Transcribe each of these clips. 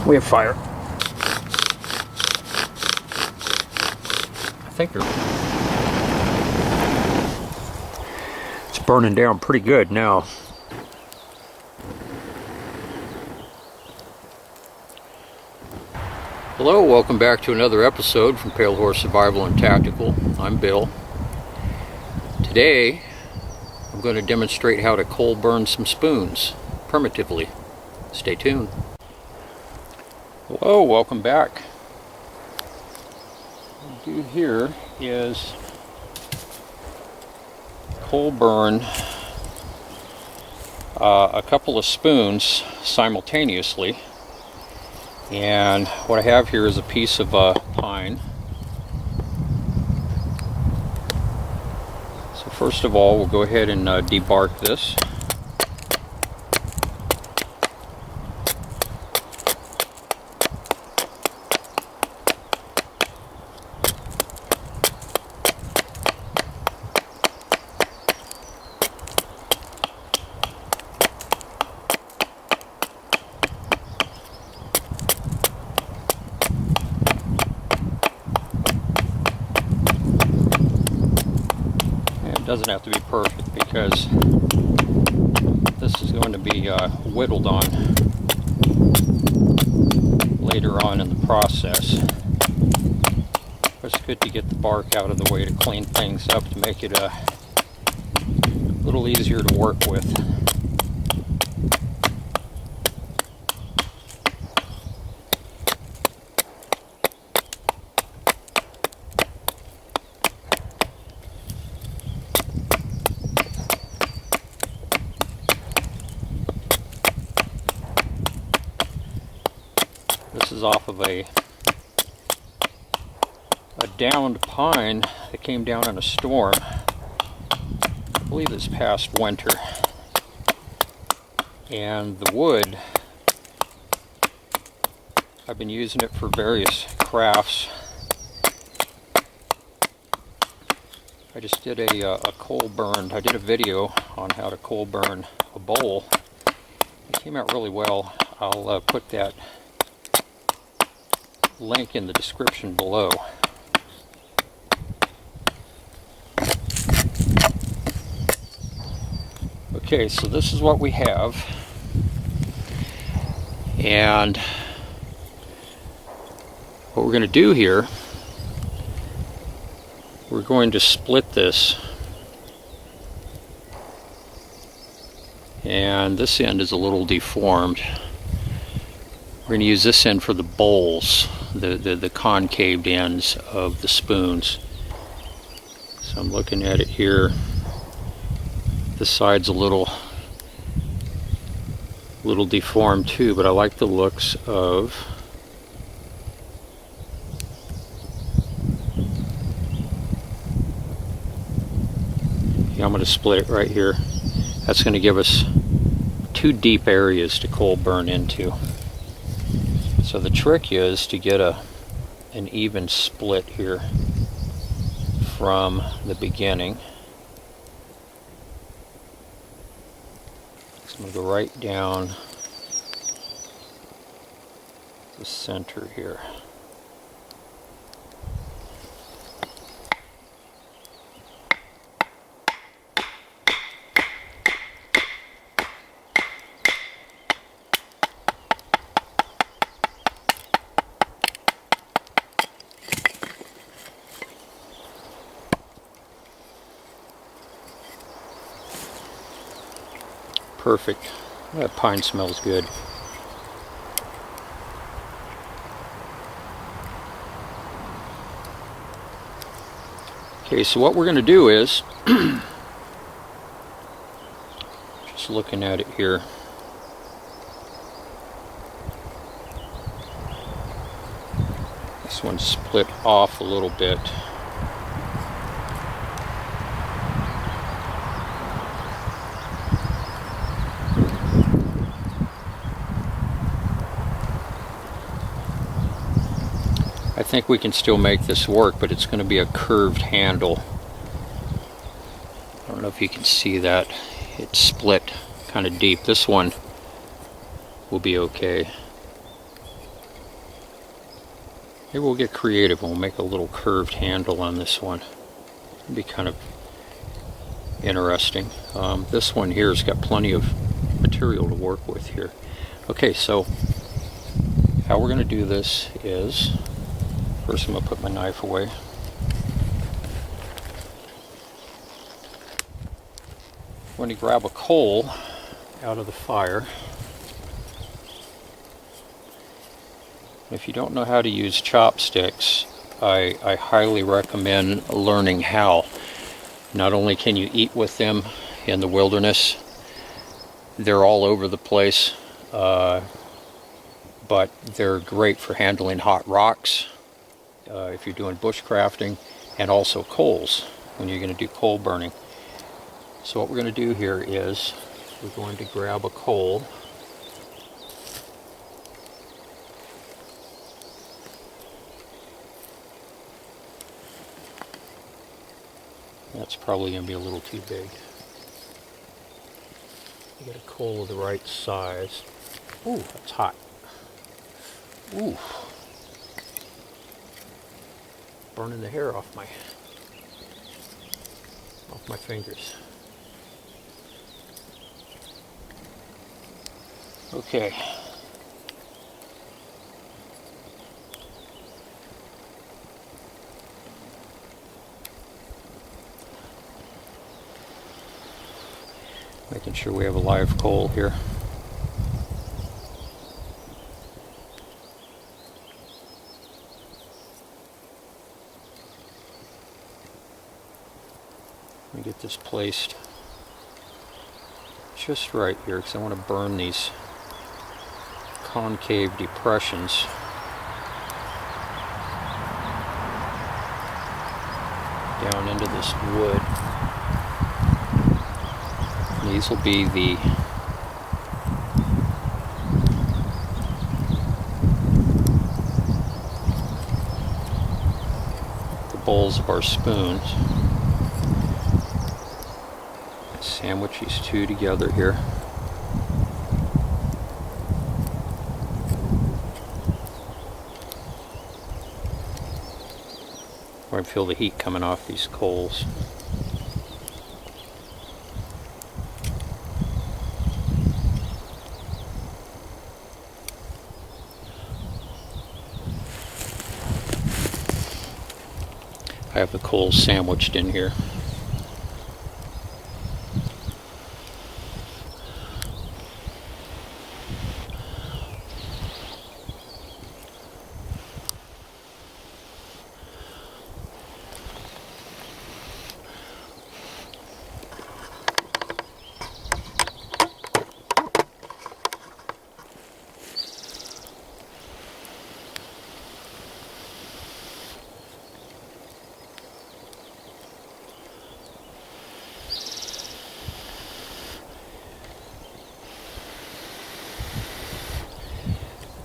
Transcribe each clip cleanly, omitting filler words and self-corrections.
We have fire. I think it's burning down pretty good now. Hello, welcome back to another episode from Pale Horse Survival and Tactical. I'm Bill. Today, I'm going to demonstrate how to coal burn some spoons primitively. Stay tuned. Hello, welcome back. What we'll do here is coal burn a couple of spoons simultaneously. And what I have here is a piece of pine. So first of all, we'll go ahead and debark this. Doesn't have to be perfect because this is going to be whittled on later on in the process. It's good to get the bark out of the way to clean things up, to make it a little easier to work with. This is off of a downed pine that came down in a storm. I believe this past winter. And the wood, I've been using it for various crafts. I just did a coal burn. I did a video on how to coal burn a bowl. It came out really well. I'll put that link in the description below. Okay, so this is what we have, and what we're going to do here, we're going to split this, and this end is a little deformed. We're going to use this end for the bowls, the concaved ends of the spoons. So I'm looking at it here. This side's a little deformed too, but I like the looks of I'm going to split it right here. That's going to give us two deep areas to coal burn into. So the trick is to get an even split here from the beginning. So I'm going to go right down the center here. Perfect. That pine smells good. Okay, so what we're going to do is, just looking at it here, this one's split off a little bit. I think we can still make this work, but it's going to be a curved handle. I don't know if you can see that. It's split kind of deep. This one will be okay. Maybe we'll get creative and we'll make a little curved handle on this one. It'd be kind of interesting. This one here has got plenty of material to work with here. Okay, so how we're going to do this is, first I'm going to put my knife away. I'm going to grab a coal out of the fire. If you don't know how to use chopsticks, I highly recommend learning how. Not only can you eat with them in the wilderness, they're all over the place, but they're great for handling hot rocks if you're doing bushcrafting, and also coals when you're going to do coal burning. So what we're going to do here is we're going to grab a coal. That's probably going to be a little too big. You get a coal of the right size. Ooh, that's hot. Ooh. Burning the hair off my fingers. Okay. Making sure we have a live coal here. Let me get this placed just right here because I want to burn these concave depressions. Down into this wood. These will be the bowls of our spoons. Sandwich these two together here. I can feel the heat coming off these coals. I have the coals sandwiched in here.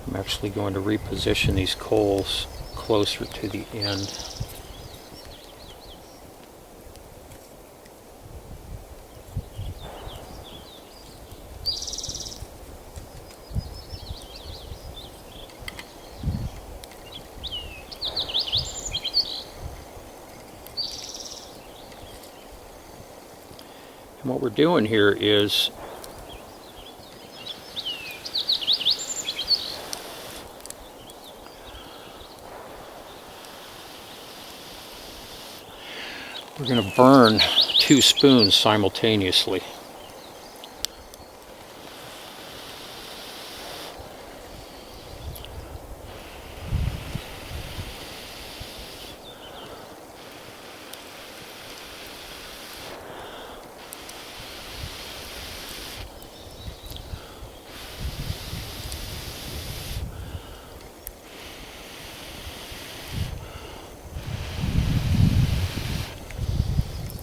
I'm actually going to reposition these coals closer to the end. And what we're doing here is we're going to burn two spoons simultaneously.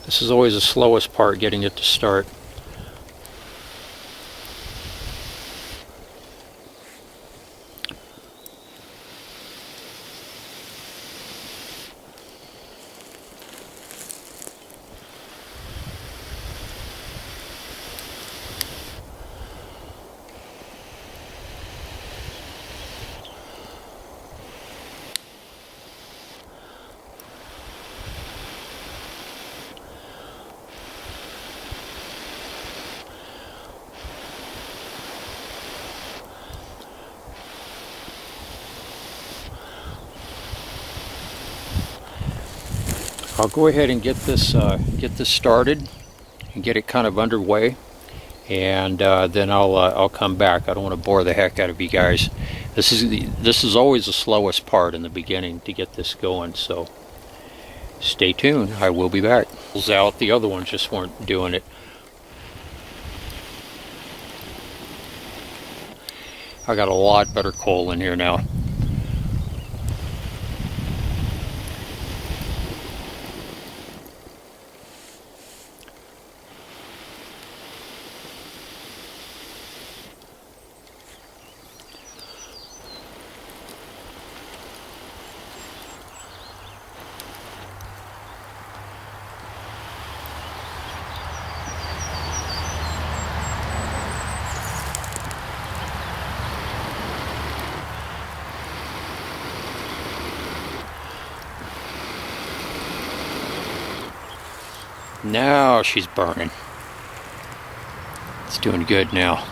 This is always the slowest part, getting it to start. I'll go ahead and get this started and get it kind of underway, and then I'll come back. I don't want to bore the heck out of you guys. This is always the slowest part in the beginning to get this going, so stay tuned. I will be back. Out, the other ones just weren't doing it. I got a lot better coal in here now. Now she's burning. It's doing good now.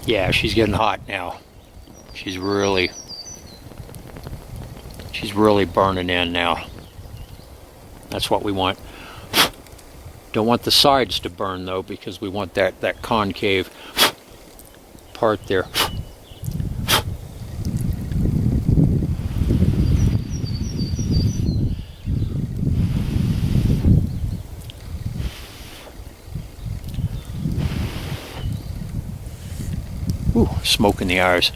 Yeah, she's getting hot now. She's really burning in now. That's what we want. Don't want the sides to burn though, because we want that concave part there. Ooh, smoke in the eyes.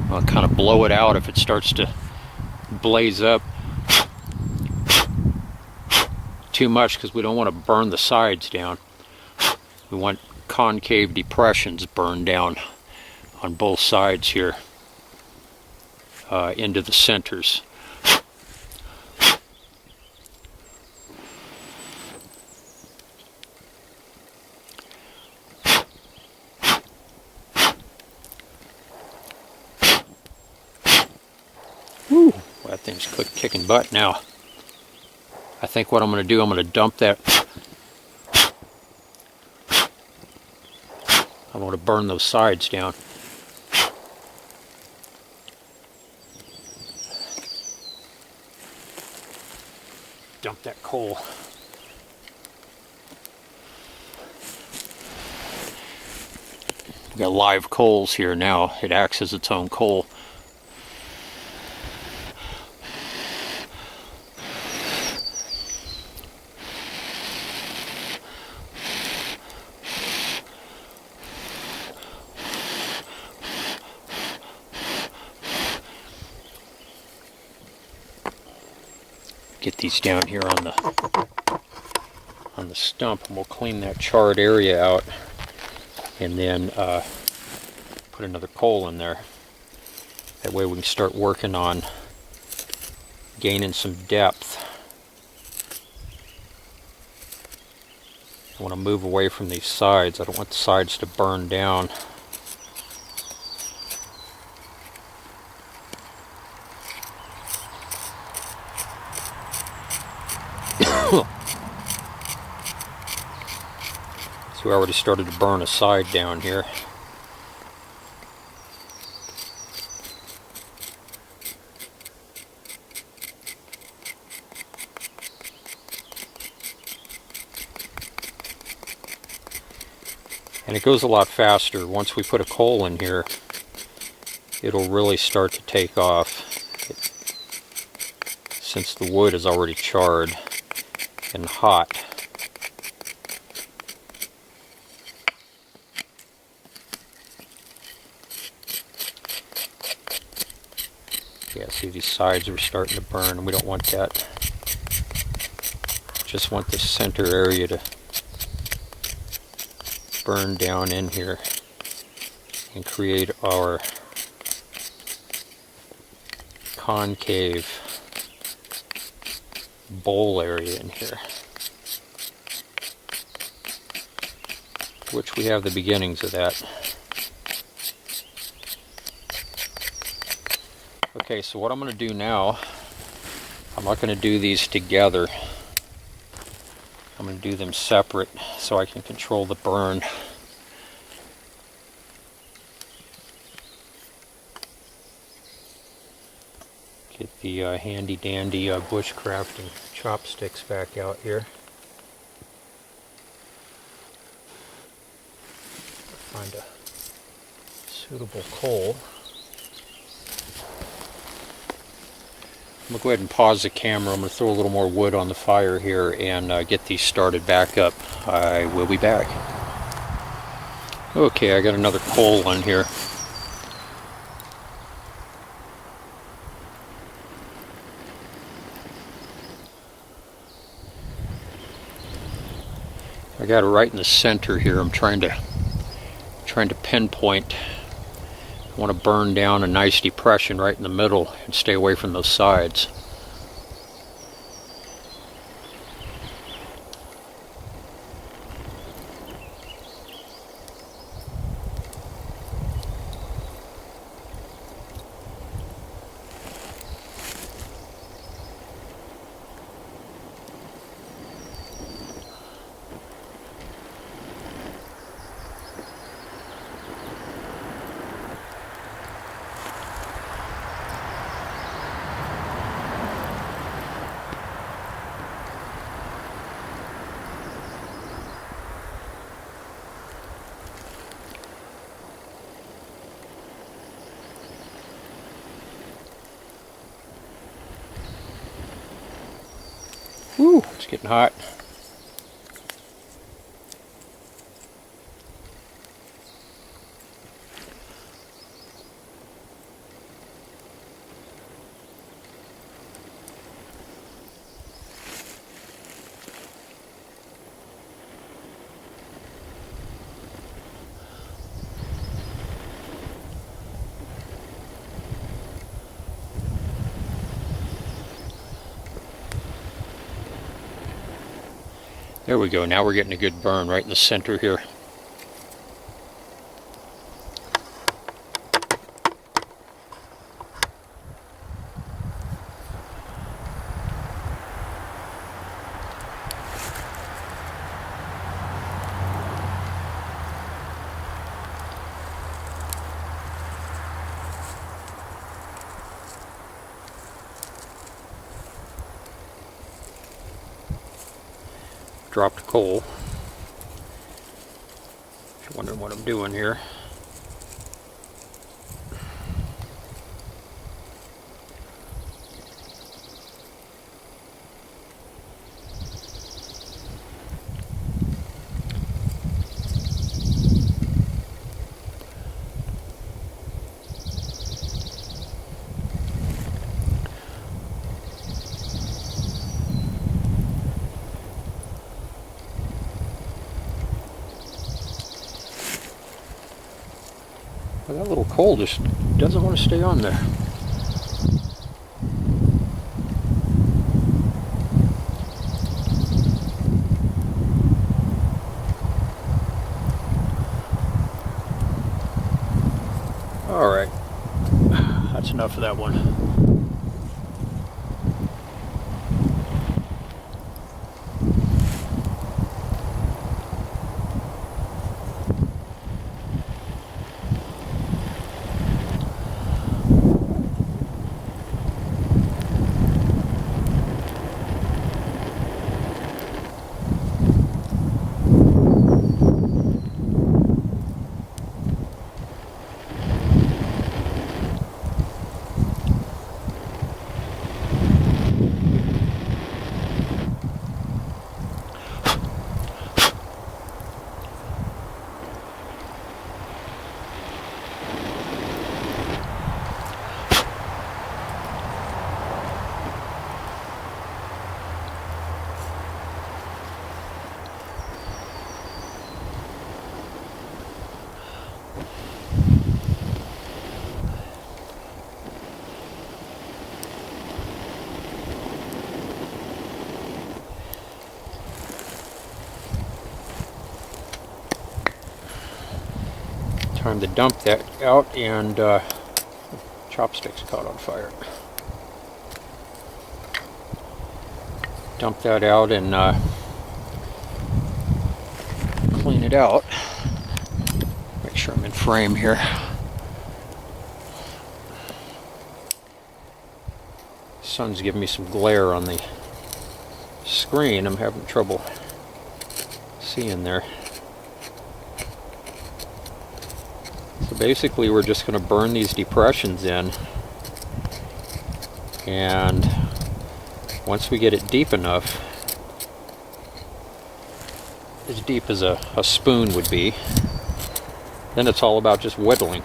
I'll kind of blow it out if it starts to blaze up too much, because we don't want to burn the sides down. We want concave depressions burned down on both sides here into the centers. Woo, that thing's kicking butt now. I think what I'm going to do, I'm going to dump that. I want to burn those sides down. Dump that coal. We've got live coals here now. It acts as its own coal. Get these down here on the stump, and we'll clean that charred area out, and then put another coal in there. That way we can start working on gaining some depth. I want to move away from these sides. I don't want the sides to burn down. So we already started to burn a side down here. And it goes a lot faster. Once we put a coal in here, it'll really start to take off, since the wood is already charred and hot. Yeah, see, these sides are starting to burn, and we don't want that. Just want the center area to burn down in here and create our concave bowl area in here, which we have the beginnings of that. Okay, so what I'm going to do now, I'm not going to do these together. I'm going to do them separate so I can control the burn. Get the handy dandy bushcrafting chopsticks back out here. Find a suitable coal. I'm going to go ahead and pause the camera. I'm going to throw a little more wood on the fire here and get these started back up. I will be back. Okay, I got another coal on here. I got it right in the center here. I'm trying to pinpoint. I want to burn down a nice depression right in the middle and stay away from those sides. Woo, it's getting hot. There we go, now we're getting a good burn right in the center here. Dropped coal. If you're wondering what I'm doing here. Well, that little coal just doesn't want to stay on there. All right, that's enough of that one. Time to dump that out, and chopsticks caught on fire. Dump that out and clean it out. Make sure I'm in frame here. Sun's giving me some glare on the screen. I'm having trouble seeing there. So basically we're just going to burn these depressions in, and once we get it deep enough, as deep as a spoon would be, then it's all about just whittling,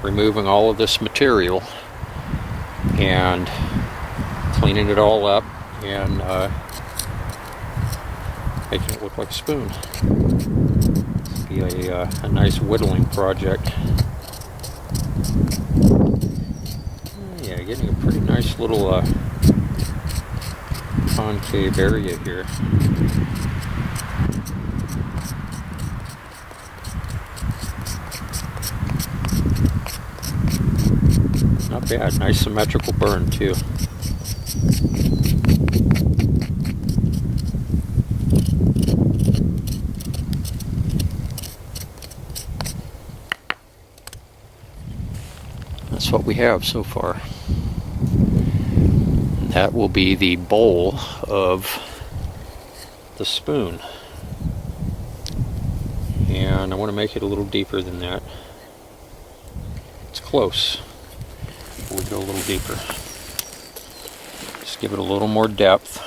removing all of this material and cleaning it all up and making it look like a spoon. This will be a nice whittling project. Yeah, getting a pretty nice little concave area here. Not bad, nice symmetrical burn too. That's what we have so far. That will be the bowl of the spoon. And I want to make it a little deeper than that. It's close. We'll go a little deeper. Just give it a little more depth.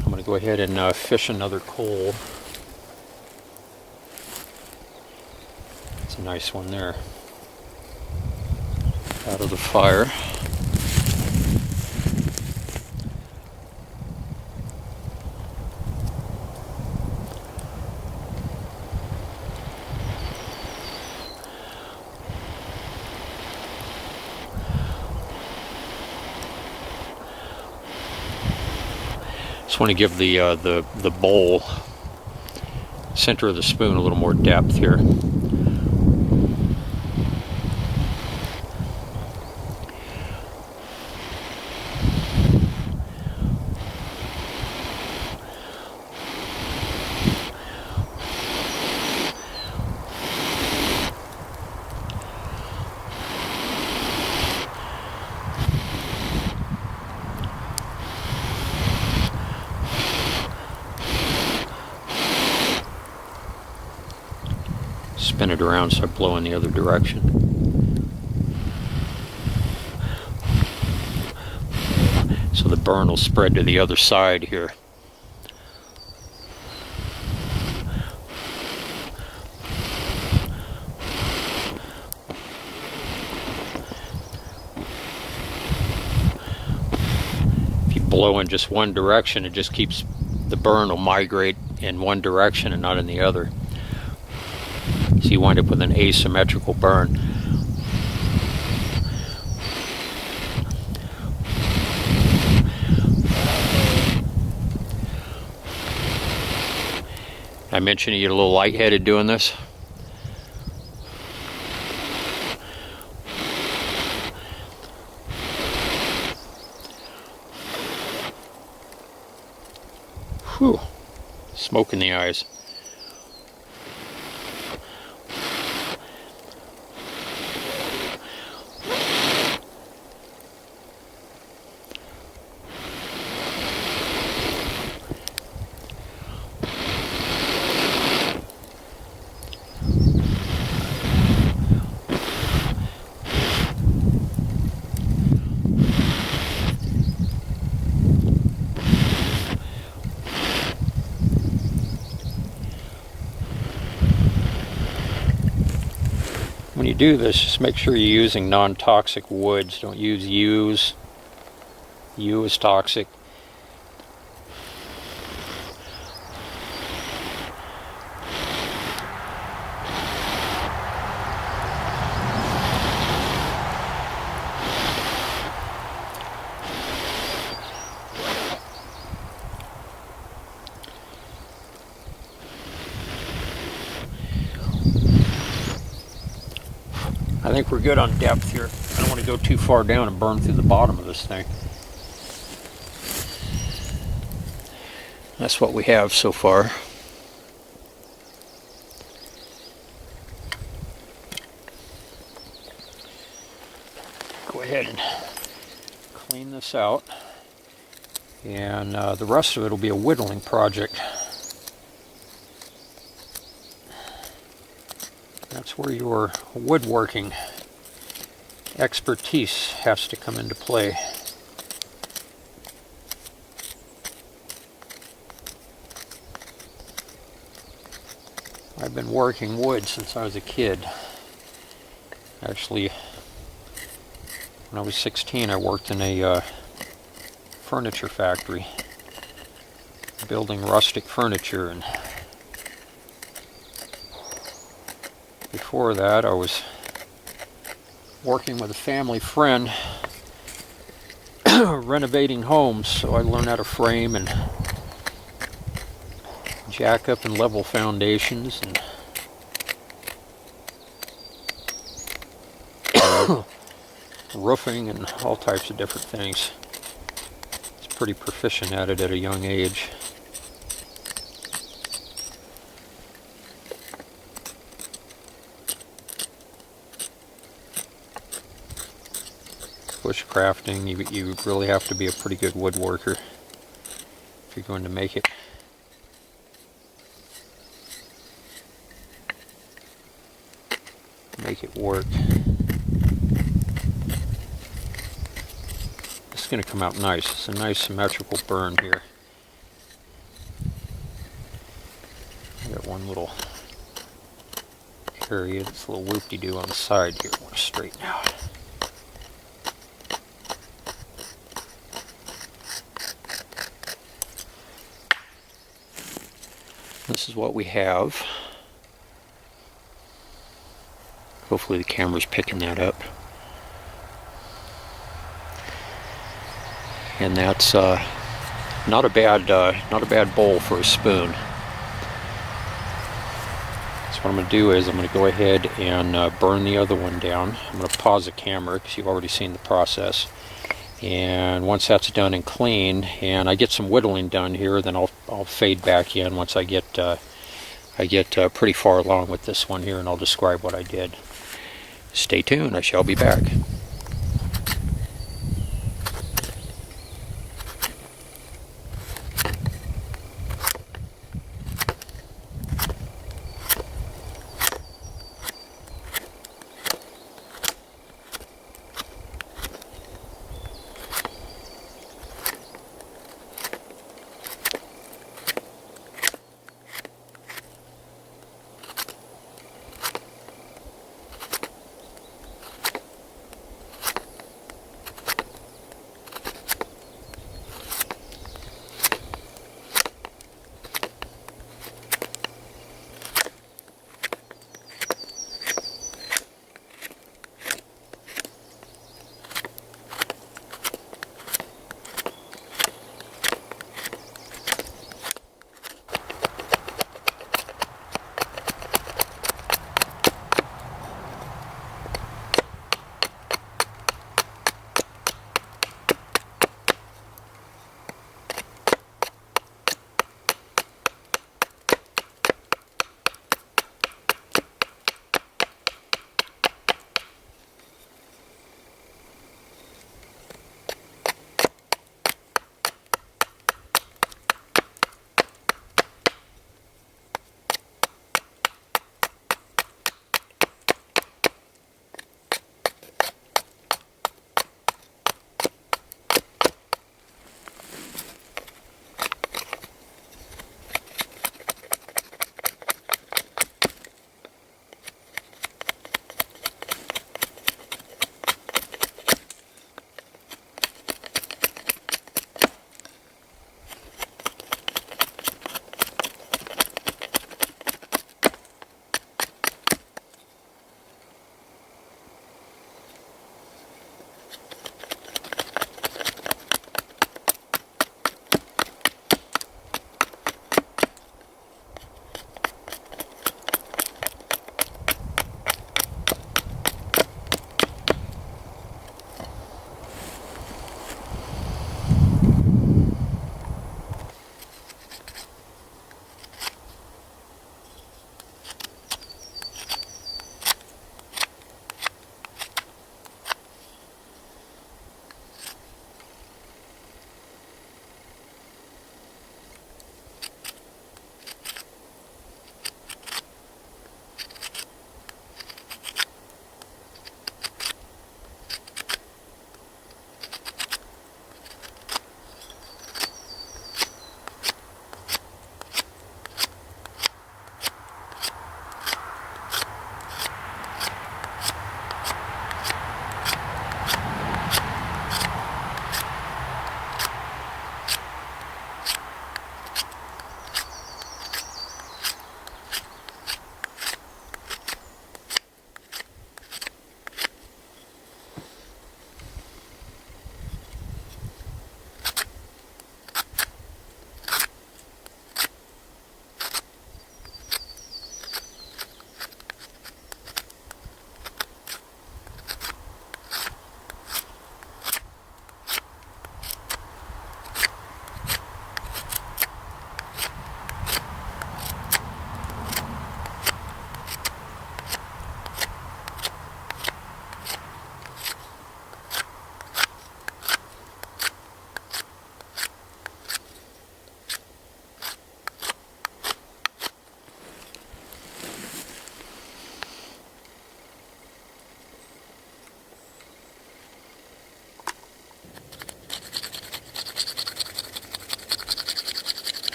I'm going to go ahead and fish another coal. It's a nice one there. Out of the fire. Just want to give the bowl, center of the spoon, a little more depth here. Spin it around so I blow in the other direction. So the burn will spread to the other side here. If you blow in just one direction, it just keeps, the burn will migrate in one direction and not in the other. So you wind up with an asymmetrical burn. I mentioned you get a little lightheaded doing this. Whew, smoke in the eyes. When you do this, just make sure you're using non-toxic woods. Don't use yews. Yew is toxic. think we're good on depth here. I don't want to go too far down and burn through the bottom of this thing. That's what we have so far. Go ahead and clean this out, and the rest of it will be a whittling project. That's where your woodworking expertise has to come into play. I've been working wood since I was a kid. Actually, when I was 16, I worked in a furniture factory, building rustic furniture, and before that I was working with a family friend renovating homes, so I learned how to frame and jack up and level foundations and roofing and all types of different things. I was pretty proficient at it at a young age. Bushcrafting, you really have to be a pretty good woodworker if you're going to make it. Make it work. This is going to come out nice. It's a nice symmetrical burn here. I got one little area that's a little whoop-de-doo on the side here. I want to straighten out. This is what we have. Hopefully the camera's picking that up. And that's not a bad bowl for a spoon. So what I'm going to do is I'm going to go ahead and burn the other one down. I'm going to pause the camera because you've already seen the process. And once that's done and clean, and I get some whittling done here, then I'll fade back in once I get pretty far along with this one here, and I'll describe what I did. Stay tuned, I shall be back.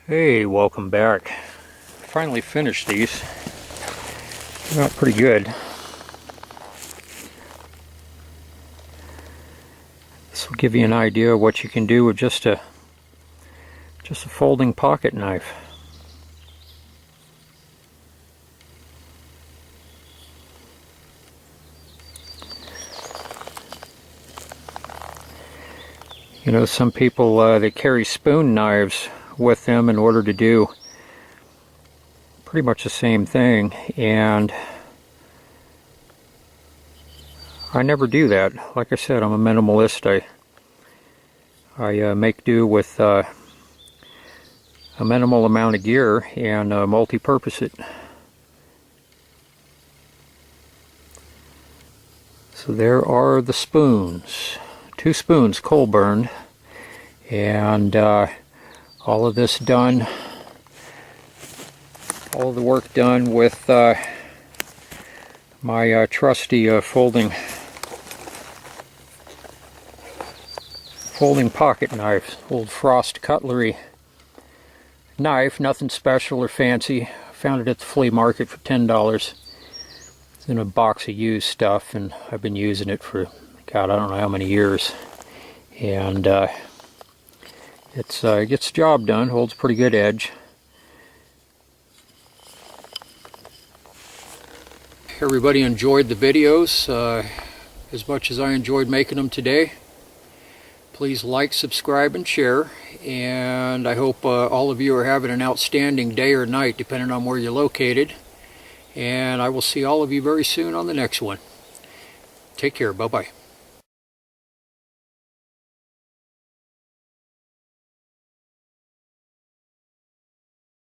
Hey, welcome back. Finally finished these. Turned out pretty good. This will give you an idea of what you can do with just a folding pocket knife. You know, some people they carry spoon knives with them in order to do pretty much the same thing, and I never do that. Like I said, I'm a minimalist. I make do with a minimal amount of gear and multi-purpose it. So there are the spoons. 2 spoons coal burned, and all of this done, all of the work done with my trusty folding pocket knife, old Frost cutlery knife, nothing special or fancy. Found it at the flea market for $10. It's in a box of used stuff, and I've been using it for, God, I don't know how many years. And it gets the job done, holds pretty good edge. Everybody enjoyed the videos as much as I enjoyed making them today. Please like, subscribe, and share. And I hope all of you are having an outstanding day or night, depending on where you're located. And I will see all of you very soon on the next one. Take care. Bye-bye.